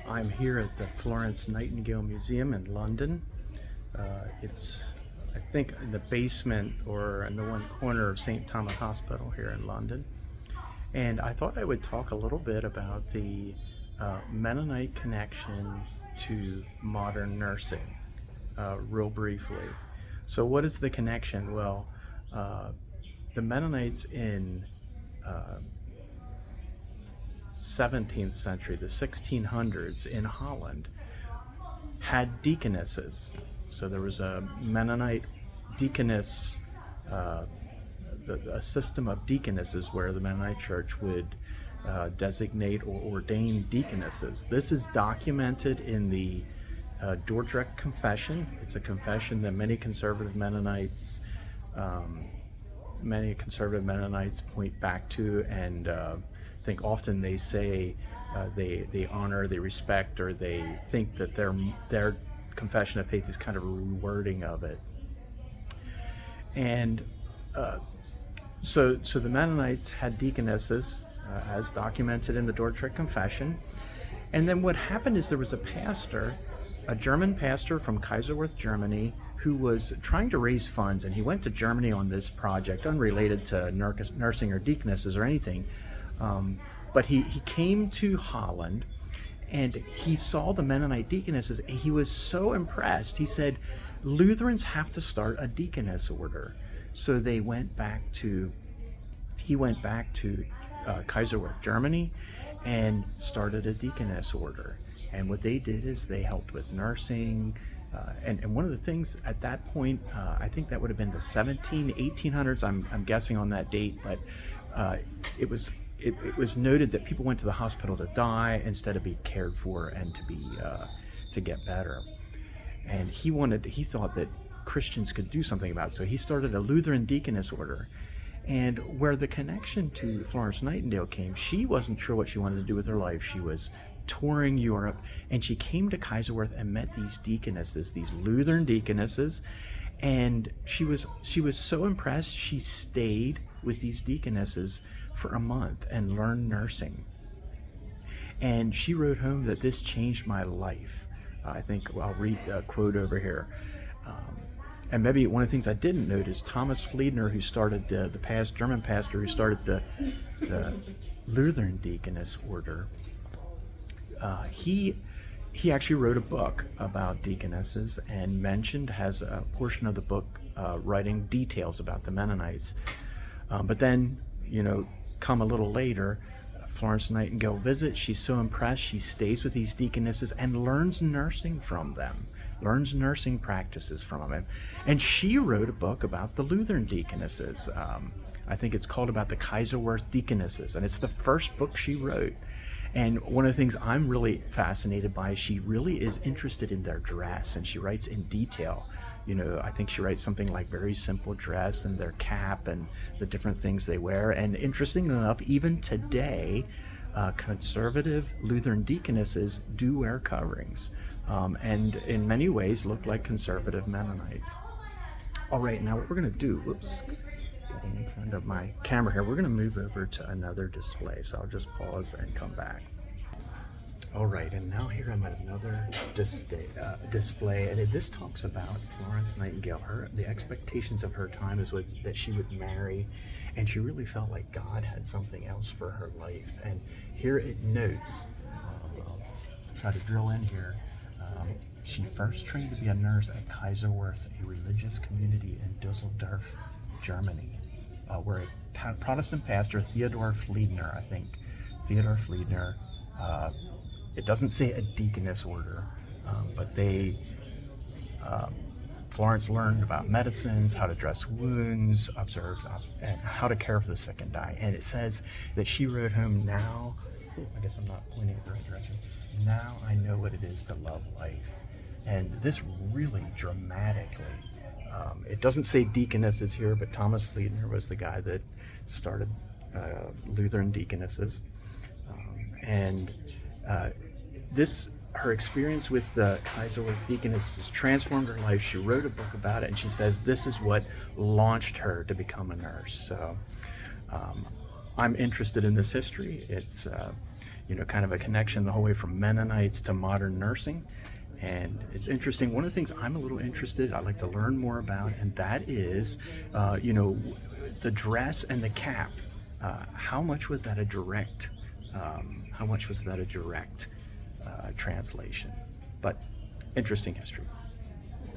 I'm here at the Florence Nightingale Museum in London. It's, I think, in the basement or in the one corner of St. Thomas Hospital here in London. And I thought I would talk a little bit about the Mennonite connection to modern nursing, real briefly. So, what is the connection? Well, uh, the Mennonites in uh, 17th century, the 1600s in Holland, had deaconesses. So there was a Mennonite deaconess, uh, a system of deaconesses where the Mennonite church would designate or ordain deaconesses. This is documented in the Dordrecht Confession. It's a confession that um, many conservative Mennonites point back to, and I think often they say they honor, they respect, or they think that their confession of faith is kind of a rewording of it. And so the Mennonites had deaconesses, as documented in the Dordrecht Confession. And then what happened is there was a pastor, a German pastor from Kaiserwerth, Germany, who was trying to raise funds, and he went to Germany on this project, unrelated to nursing or deaconesses or anything. But he came to Holland, and he saw the Mennonite deaconesses, and he was so impressed. He said, Lutherans have to start a deaconess order. So he went back to Kaiserwerth, Germany, and started a deaconess order. And what they did is they helped with nursing. And one of the things at that point, I think that would have been the 1800s, I'm guessing on that date, but it was noted that people went to the hospital to die instead of be cared for and to get better. And he thought that Christians could do something about it, so he started a Lutheran deaconess order. And where the connection to Florence Nightingale came, she wasn't sure what she wanted to do with her life. She was touring Europe, and she came to Kaiserwerth and met these deaconesses, these Lutheran deaconesses, and she was so impressed. She stayed with these deaconesses for a month and learned nursing. And she wrote home that this changed my life. I think I'll read a quote over here. And maybe one of the things I didn't note is Thomas Fliedner, who started the German pastor who started the Lutheran deaconess order. He actually wrote a book about deaconesses and has a portion of the book writing details about the Mennonites. But then, come a little later, Florence Nightingale visits. She's so impressed, she stays with these deaconesses and learns nursing from them, learns nursing practices from them. And she wrote a book about the Lutheran deaconesses. I think it's called About the Kaiserwerth Deaconesses, and it's the first book she wrote. And one of the things I'm really fascinated by is she really is interested in their dress, and she writes in detail. I think she writes something like very simple dress and their cap and the different things they wear. And interestingly enough, even today, conservative Lutheran deaconesses do wear coverings, and in many ways look like conservative Mennonites. All right, now what we're going to do, getting in front of my camera here, we're going to move over to another display. So I'll just pause and come back. All right, and now here I'm at another display, and this talks about Florence Nightingale. The expectations of her time is that she would marry, and she really felt like God had something else for her life. And here it notes, I'll try to drill in here, she first trained to be a nurse at Kaiserwerth, a religious community in Dusseldorf, Germany, where a Protestant pastor, Theodor Fliedner, it doesn't say a deaconess order, but Florence learned about medicines, how to dress wounds, observed, and how to care for the sick and die. And it says that she wrote home, now, I guess I'm not pointing in the right direction, now I know what it is to love life. And this really dramatically, it doesn't say deaconesses here, but Thomas Fliedner was the guy that started Lutheran deaconesses. Her experience with the Kaiserwerth deaconesses transformed her life. She wrote a book about it, and she says this is what launched her to become a nurse. So I'm interested in this history. It's kind of a connection the whole way from Mennonites to modern nursing. And it's interesting. One of the things I'm a little interested, I'd like to learn more about, and that is, the dress and the cap. How much was that a direct? How much was that a direct translation? But interesting history.